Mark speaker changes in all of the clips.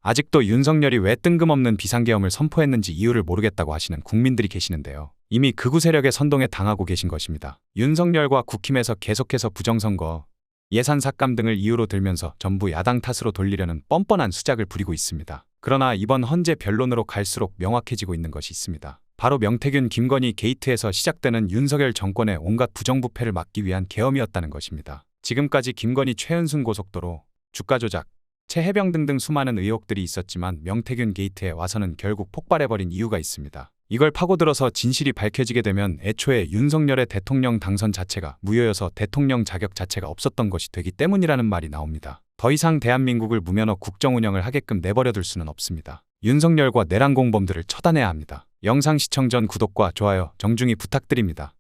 Speaker 1: 아직도 윤석열이 왜 뜬금없는 비상계엄을 선포했는지 이유를 모르겠다고 하시는 국민들이 계시는데요. 이미 극우 세력의 선동에 당하고 계신 것입니다. 윤석열과 국힘에서 계속해서 부정선거, 예산 삭감 등을 이유로 들면서 전부 야당 탓으로 돌리려는 뻔뻔한 수작을 부리고 있습니다. 그러나 이번 헌재 변론으로 갈수록 명확해지고 있는 것이 있습니다. 바로 명태균 김건희 게이트에서 시작되는 윤석열 정권의 온갖 부정부패를 막기 위한 계엄이었다는 것입니다. 지금까지 김건희 최은순 고속도로, 주가 조작, 최해병 등등 수많은 의혹들이 있었지만 명태균 게이트에 와서는 결국 폭발해버린 이유가 있습니다. 이걸 파고들어서 진실이 밝혀지게 되면 애초에 윤석열의 대통령 당선 자체가 무효여서 대통령 자격 자체가 없었던 것이 되기 때문이라는 말이 나옵니다. 더 이상 대한민국을 무면허 국정 운영을 하게끔 내버려둘 수는 없습니다. 윤석열과 내란 공범들을 처단해야 합니다. 영상 시청 전 구독과 좋아요 정중히 부탁드립니다.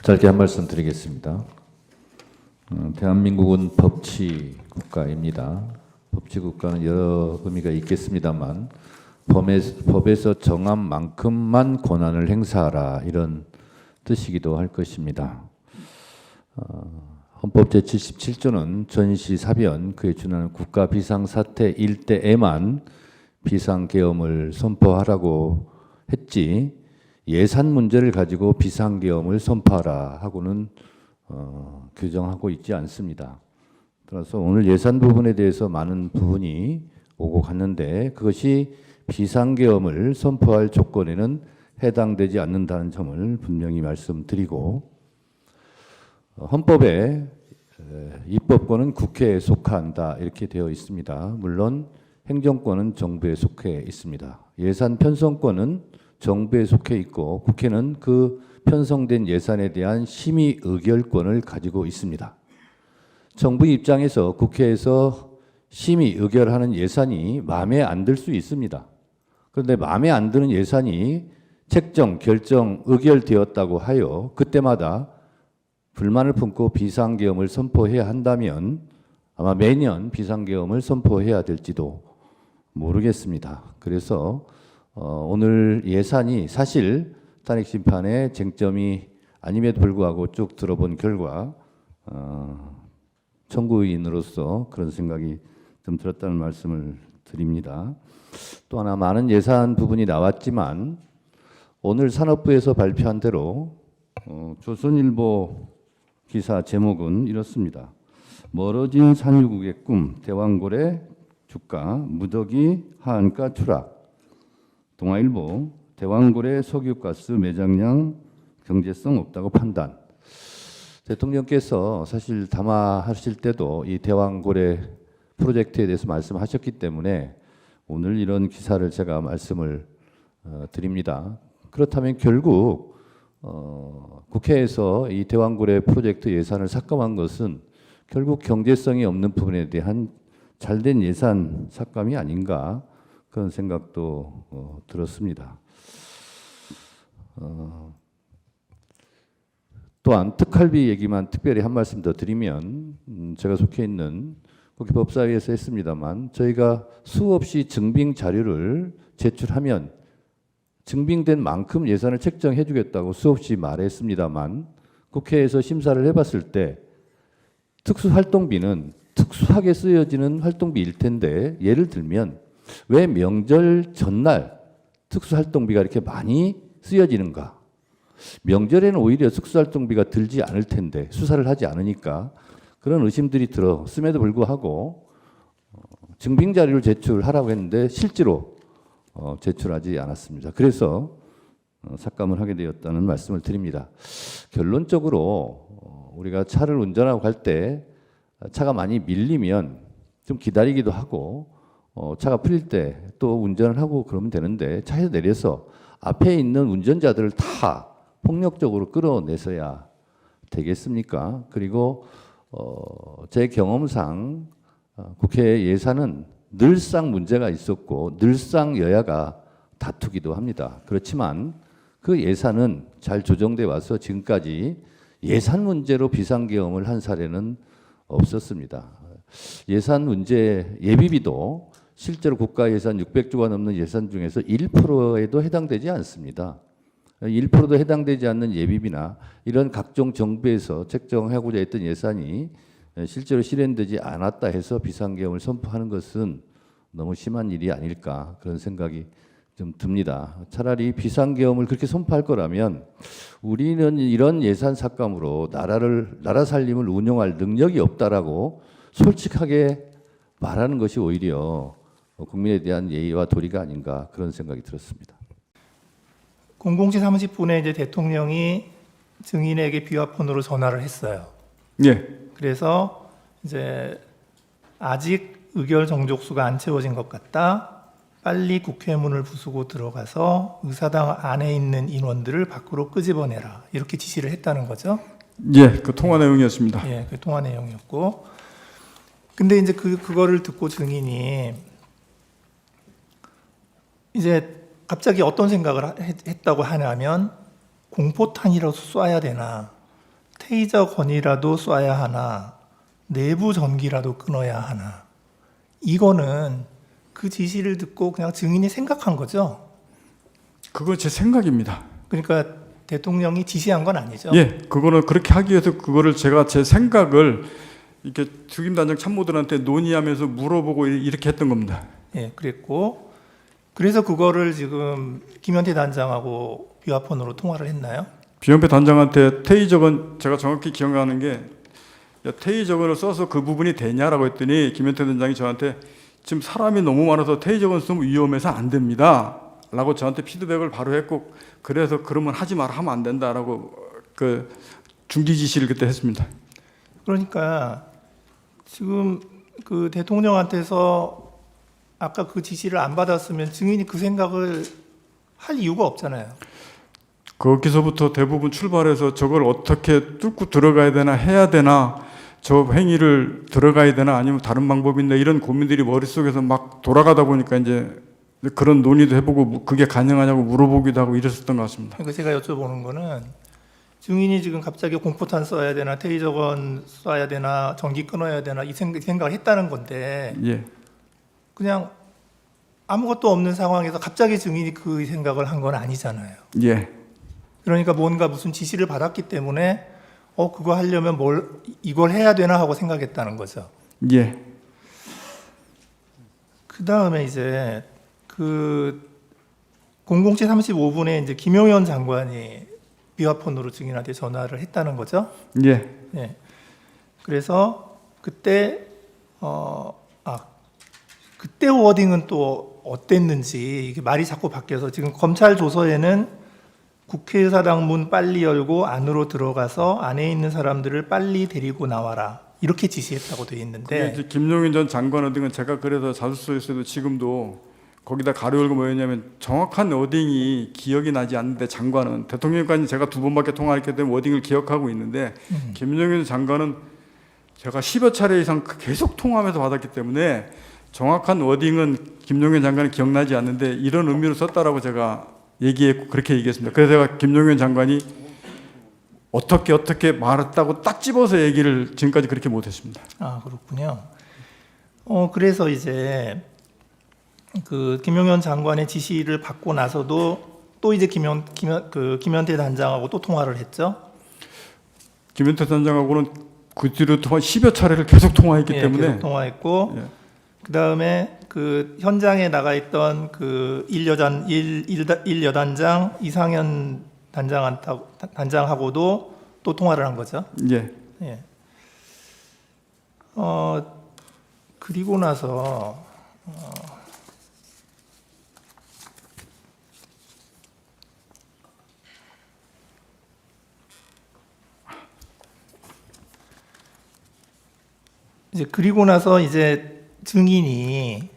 Speaker 2: 짧게 한 말씀 드리겠습니다. 대한민국은 법치 국가입니다. 법치 국가는 여러 의미가 있겠습니다만 법에서 정한 만큼만 권한을 행사하라 이런 뜻이기도 할 것입니다. 헌법 제77조는 전시, 사변, 그에 준하는 국가 비상사태일 때에만 비상계엄을 선포하라고 했지 예산 문제를 가지고 비상계엄을 선포하라 하고는 규정하고 있지 않습니다. 따라서 오늘 예산 부분에 대해서 많은 부분이 오고 갔는데 그것이 비상계엄을 선포할 조건에는 해당되지 않는다는 점을 분명히 말씀드리고 헌법에 입법권은 국회에 속한다 이렇게 되어 있습니다. 물론 행정권은 정부에 속해 있습니다. 예산 편성권은 정부에 속해 있고 국회는 그 편성된 예산에 대한 심의 의결권을 가지고 있습니다. 정부 입장에서 국회에서 심의 의결하는 예산이 마음에 안 들 수 있습니다. 그런데 마음에 안 드는 예산이 책정, 결정, 의결되었다고 하여 그때마다 불만을 품고 비상계엄을 선포해야 한다면 아마 매년 비상계엄을 선포해야 될지도 모르겠습니다. 그래서 오늘 예산이 사실 탄핵심판의 쟁점이 아님에도 불구하고 쭉 들어본 결과 청구인으로서 그런 생각이 좀 들었다는 말씀을 드립니다. 또 하나 많은 예산 부분이 나왔지만 오늘 산업부에서 발표한 대로 조선일보 기사 제목은 이렇습니다. 멀어진 산유국의 꿈, 대왕고래 주가 무더기 하한가 추락. 동아일보 대왕고래 석유가스 매장량 경제성 없다고 판단. 대통령께서 사실 담화하실 때도 이 대왕고래 프로젝트에 대해서 말씀하셨기 때문에 오늘 이런 기사를 제가 말씀을 드립니다. 그렇다면 결국 국회에서 이 대왕고래 프로젝트 예산을 삭감한 것은 결국 경제성이 없는 부분에 대한 잘된 예산 삭감이 아닌가 그런 생각도 들었습니다. 또한 특활비 얘기만 특별히 한 말씀 더 드리면 제가 속해 있는 국회 법사위에서 했습니다만 저희가 수없이 증빙 자료를 제출하면 증빙된 만큼 예산을 책정해 주겠다고 수없이 말했습니다만 국회에서 심사를 해봤을 때 특수활동비는 특수하게 쓰여지는 활동비일 텐데 예를 들면 왜 명절 전날 특수활동비가 이렇게 많이 쓰여지는가? 명절에는 오히려 특수활동비가 들지 않을 텐데 수사를 하지 않으니까 그런 의심들이 들었음에도 불구하고 증빙 자료를 제출하라고 했는데 실제로 제출하지 않았습니다. 그래서 삭감을 하게 되었다는 말씀을 드립니다. 결론적으로 우리가 차를 운전하고 갈 때 차가 많이 밀리면 좀 기다리기도 하고 차가 풀릴 때 또 운전을 하고 그러면 되는데 차에서 내려서 앞에 있는 운전자들을 다 폭력적으로 끌어내서야 되겠습니까? 그리고 제 경험상 국회 예산은 늘상 문제가 있었고 늘상 여야가 다투기도 합니다. 그렇지만 그 예산은 잘 조정돼 와서 지금까지 예산 문제로 비상계엄을 한 사례는 없었습니다. 예산 문제 예비비도 실제로 국가 예산 600조가 넘는 예산 중에서 1%에도 해당되지 않습니다. 1%도 해당되지 않는 예비비나 이런 각종 정부에서 책정하고자 했던 예산이 실제로 실현되지 않았다 해서 비상계엄을 선포하는 것은 너무 심한 일이 아닐까 그런 생각이 좀 듭니다. 차라리 비상계엄을 그렇게 선포할 거라면 우리는 이런 예산 삭감으로 나라 살림을 운영할 능력이 없다라고 솔직하게 말하는 것이 오히려 국민에 대한 예의와 도리가 아닌가 그런 생각이 들었습니다.
Speaker 3: 00시 30분에 이제 대통령이 증인에게 비화폰으로 전화를 했어요.
Speaker 4: 예.
Speaker 3: 그래서 이제 아직 의결 정족수가 안 채워진 것 같다. 빨리 국회문을 부수고 들어가서 의사당 안에 있는 인원들을 밖으로 끄집어내라. 이렇게 지시를 했다는 거죠.
Speaker 4: 예, 그 통화 내용이었습니다.
Speaker 3: 예, 그 통화 내용이었고. 근데 이제 그거를 듣고 증인이 이제 갑자기 어떤 생각을 했다고 하냐면 공포탄이라도 쏴야 되나, 테이저 건이라도 쏴야 하나, 내부 전기라도 끊어야 하나. 이거는 그 지시를 듣고 그냥 증인이 생각한 거죠.
Speaker 4: 그거 제 생각입니다.
Speaker 3: 그러니까 대통령이 지시한 건 아니죠.
Speaker 4: 예, 그거는 그렇게 하기 위해서 그거를 제가 제 생각을 이렇게 특임단장 참모들한테 논의하면서 물어보고 이렇게 했던 겁니다.
Speaker 3: 예, 그랬고 그래서 그거를 지금 김현태 단장하고 비화폰으로 통화를 했나요?
Speaker 4: 비영배 단장한테 테이저건 제가 정확히 기억나는 게 야, 테이저건을 써서 그 부분이 되냐라고 했더니 김현태 단장이 저한테 지금 사람이 너무 많아서 테이저건 쓰면 위험해서 안 됩니다 라고 저한테 피드백을 바로 했고 그래서 그러면 하지 마라 하면 안 된다라고 그 중지 지시를 그때 했습니다.
Speaker 3: 그러니까 지금 그 대통령한테서 아까 그 지시를 안 받았으면 증인이 그 생각을 할 이유가 없잖아요.
Speaker 4: 거기서부터 대부분 출발해서 저걸 어떻게 뚫고 들어가야 되나 해야 되나 저 행위를 들어가야 되나 아니면 다른 방법이 있나 이런 고민들이 머릿속에서 막 돌아가다 보니까 이제 그런 논의도 해보고 그게 가능하냐고 물어보기도 하고 이랬었던 것 같습니다.
Speaker 3: 그러니까 제가 여쭤보는 거는 증인이 지금 갑자기 공포탄 써야 되나 테이저건 쏴야 되나 전기 끊어야 되나 이 생각을 했다는 건데
Speaker 4: 예.
Speaker 3: 그냥 아무것도 없는 상황에서 갑자기 증인이 그 생각을 한 건 아니잖아요.
Speaker 4: 예.
Speaker 3: 그러니까 뭔가 무슨 지시를 받았기 때문에 그거 하려면 이걸 해야 되나 하고 생각했다는 거죠.
Speaker 4: 예.
Speaker 3: 그 다음에 이제 그 00시 35분에 이제 김용현 장관이 비화폰으로 증인한테 전화를 했다는 거죠.
Speaker 4: 예.
Speaker 3: 예. 그래서 그때 그때 워딩은 또 어땠는지 이게 말이 자꾸 바뀌어서 지금 검찰 조서에는 국회의사당 문 빨리 열고 안으로 들어가서 안에 있는 사람들을 빨리 데리고 나와라 이렇게 지시했다고 돼 있는데
Speaker 4: 이제 김용인 전 장관 등은 제가 그래서 자수서에서도 지금도 거기다 가로 열고 뭐였냐면 정확한 워딩이 기억이 나지 않는데 장관은 대통령까지 제가 2번밖에 통화했기 때문에 워딩을 기억하고 있는데 김용인 장관은 제가 10여 차례 이상 계속 통화하면서 받았기 때문에 정확한 워딩은 김용현 장관은 기억나지 않는데 이런 의미로 썼다라고 제가 얘기했고 그렇게 얘기했습니다. 그래서 제가 김용현 장관이 어떻게 말했다고 딱 집어서 얘기를 지금까지 그렇게 못했습니다.
Speaker 3: 아 그렇군요. 그래서 이제 그 김용현 장관의 지시를 받고 나서도 또 이제 김현태 단장하고 또 통화를 했죠.
Speaker 4: 김현태 단장하고는 그 뒤로 10여 차례를 계속 통화했기
Speaker 3: 예,
Speaker 4: 때문에
Speaker 3: 계속 통화했고
Speaker 4: 예.
Speaker 3: 그 다음에 그 현장에 나가 있던 그 1여단장 이상현 단장하고도 또 통화를 한 거죠.
Speaker 4: 예.
Speaker 3: 예. 그리고 나서 이제 증인이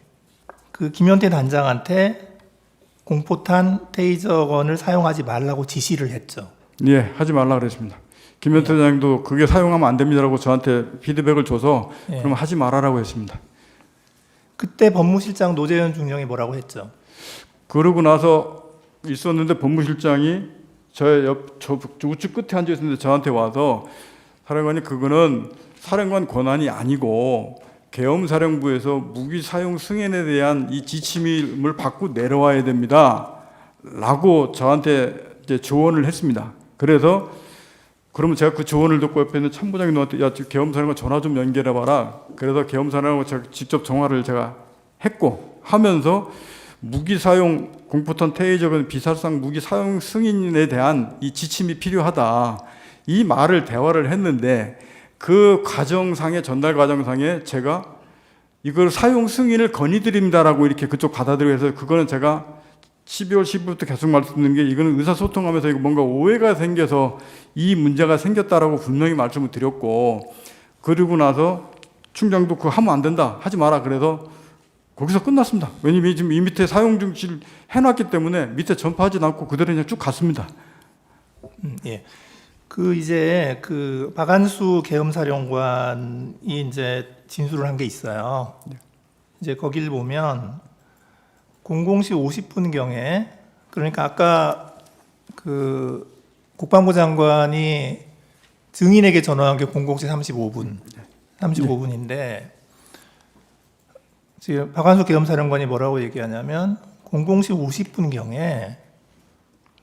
Speaker 3: 그 김현태 단장한테 공포탄 테이저건을 사용하지 말라고 지시를 했죠.
Speaker 4: 예, 하지 말라 그랬습니다. 김현태 단장도 그게 사용하면 안 됩니다라고 저한테 피드백을 줘서
Speaker 3: 예.
Speaker 4: 그럼 하지 말아라고 했습니다.
Speaker 3: 그때 법무실장 노재현 중령이 뭐라고 했죠?
Speaker 4: 그러고 나서 있었는데 법무실장이 저 우측 끝에 앉아 있었는데 저한테 와서 사령관이 그거는 사령관 권한이 아니고 계엄사령부에서 무기 사용 승인에 대한 이 지침을 받고 내려와야 됩니다. 라고 저한테 이제 조언을 했습니다. 그래서 그러면 제가 그 조언을 듣고 옆에 있는 참부장님한테 야, 계엄사령관 전화 좀 연결해 봐라. 그래서 계엄사령관 제가 직접 전화를 제가 했고 하면서 무기 사용 공포탄 테이저건 비살상 무기 사용 승인에 대한 이 지침이 필요하다. 이 말을 대화를 했는데 그 과정상에 전달 과정상에 제가 이걸 사용 승인을 건의드립니다라고 이렇게 그쪽 받아들여 해서 그거는 제가 12월 10일부터 계속 말씀드린 게 이거는 의사소통하면서 이거 뭔가 오해가 생겨서 이 문제가 생겼다라고 분명히 말씀을 드렸고 그리고 나서 충장도 그거 하면 안 된다 하지 마라 그래서 거기서 끝났습니다. 왜냐면 지금 이 밑에 사용 중지를 해놨기 때문에 밑에 전파하지 않고 그대로 그냥 쭉 갔습니다.
Speaker 3: 예. 그 이제 그 박한수 계엄사령관이 이제 진술을 한 게 있어요. 이제 거길 보면 00시 50분경에 그러니까 아까 그 국방부 장관이 증인에게 전화한 게 00시 35분인데 지금 박한수 계엄사령관이 뭐라고 얘기하냐면 00시 50분경에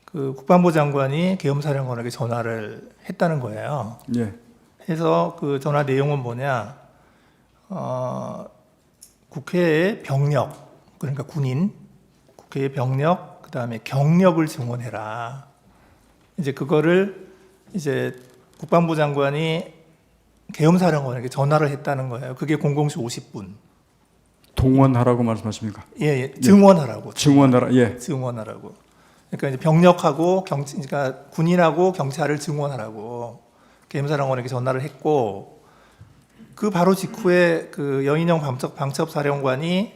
Speaker 3: 그 국방부 장관이 계엄사령관에게 전화를 했다는 거예요.
Speaker 4: 예.
Speaker 3: 해서 그 전화 내용은 뭐냐? 국회의 병력, 그러니까 군인, 국회의 병력, 그 다음에 경력을 증원해라. 이제 그거를 이제 국방부 장관이 계엄사령관에게 전화를 했다는 거예요. 그게 00시 50분.
Speaker 4: 동원하라고 말씀하십니까?
Speaker 3: 예, 증원하라고.
Speaker 4: 증원하라. 예.
Speaker 3: 증원하라고. 그러니까 이제 병력하고 그러니까 군인하고 경찰을 증원하라고 계엄사령관에게 전화를 했고 그 바로 직후에 그 여인영 방첩사령관이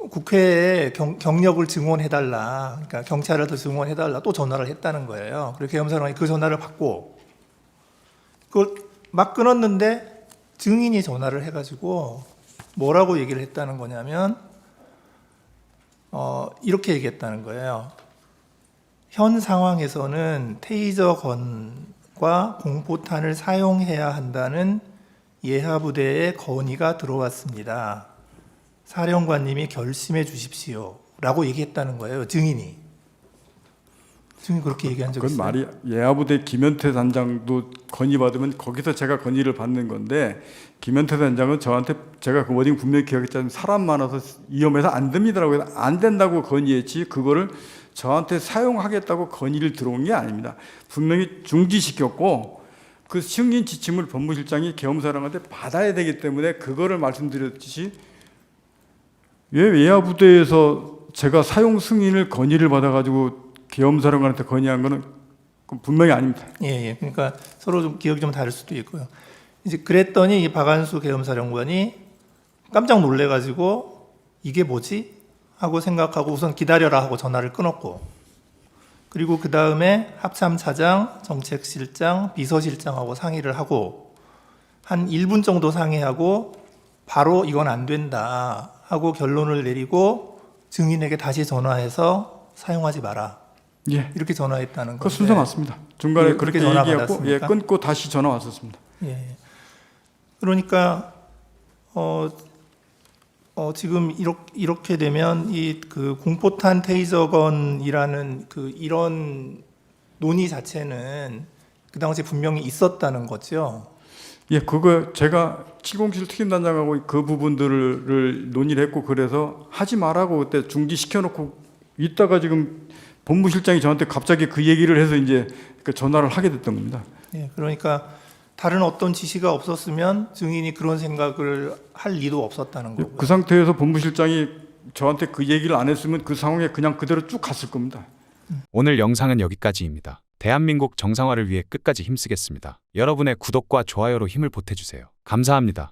Speaker 3: 국회에 경력을 증원해달라, 그러니까 경찰을 더 증원해달라 또 전화를 했다는 거예요. 그리고 계엄사령관이 그 전화를 받고 그걸 막 끊었는데 증인이 전화를 해가지고 뭐라고 얘기를 했다는 거냐면 이렇게 얘기했다는 거예요. 현 상황에서는 테이저건과 공포탄을 사용해야 한다는 예하부대의 건의가 들어왔습니다. 사령관님이 결심해 주십시오. 라고 얘기했다는 거예요. 증인이 그렇게 얘기한 적이
Speaker 4: 그건
Speaker 3: 있어요.
Speaker 4: 말이 예하부대 김현태 단장도 건의받으면 거기서 제가 건의를 받는 건데 김현태 단장은 저한테 제가 그 워딩 분명히 기억했잖아요. 사람 많아서 위험해서 안 됩니다라고 해서 안 된다고 건의했지 그거를 저한테 사용하겠다고 건의를 들어온 게 아닙니다. 분명히 중지시켰고 그 승인 지침을 법무실장이 계엄사령한테 받아야 되기 때문에 그거를 말씀드렸듯이 왜 예하부대에서 제가 사용 승인을 건의를 받아가지고 계엄사령관한테 건의한 거는 분명히 아닙니다.
Speaker 3: 예. 그러니까 서로 좀 기억이 좀 다를 수도 있고요. 이제 그랬더니 이 박한수 계엄사령관이 깜짝 놀래가지고 이게 뭐지? 하고 생각하고 우선 기다려라 하고 전화를 끊었고 그리고 그 다음에 합참차장, 정책실장, 비서실장하고 상의를 하고 한 1분 정도 상의하고 바로 이건 안 된다 하고 결론을 내리고 증인에게 다시 전화해서 사용하지 마라.
Speaker 4: 예.
Speaker 3: 이렇게 전화했다는
Speaker 4: 그
Speaker 3: 건데.
Speaker 4: 순서 맞습니다. 중간에
Speaker 3: 예,
Speaker 4: 그렇게
Speaker 3: 그렇게 전화
Speaker 4: 얘기했고
Speaker 3: 받았습니까?
Speaker 4: 끊고 다시 전화 왔었습니다.
Speaker 3: 예. 그러니까 지금 이렇게 되면 이 그 공포탄 테이저건이라는 그 이런 논의 자체는 그 당시에 분명히 있었다는 거죠.
Speaker 4: 예, 그거 제가 707 특임단장하고 그 부분들을 논의를 했고 그래서 하지 말라고 그때 중지시켜놓고 있다가 지금 법무실장이 저한테 갑자기 그 얘기를 해서 이제 그 전화를 하게 됐던 겁니다.
Speaker 3: 예, 그러니까 다른 어떤 지시가 없었으면 증인이 그런 생각을 할 리도 없었다는 거고요.
Speaker 4: 그 상태에서 법무실장이 저한테 그 얘기를 안 했으면 그 상황에 그냥 그대로 쭉 갔을 겁니다.
Speaker 1: 오늘 영상은 여기까지입니다. 대한민국 정상화를 위해 끝까지 힘쓰겠습니다. 여러분의 구독과 좋아요로 힘을 보태주세요. 감사합니다.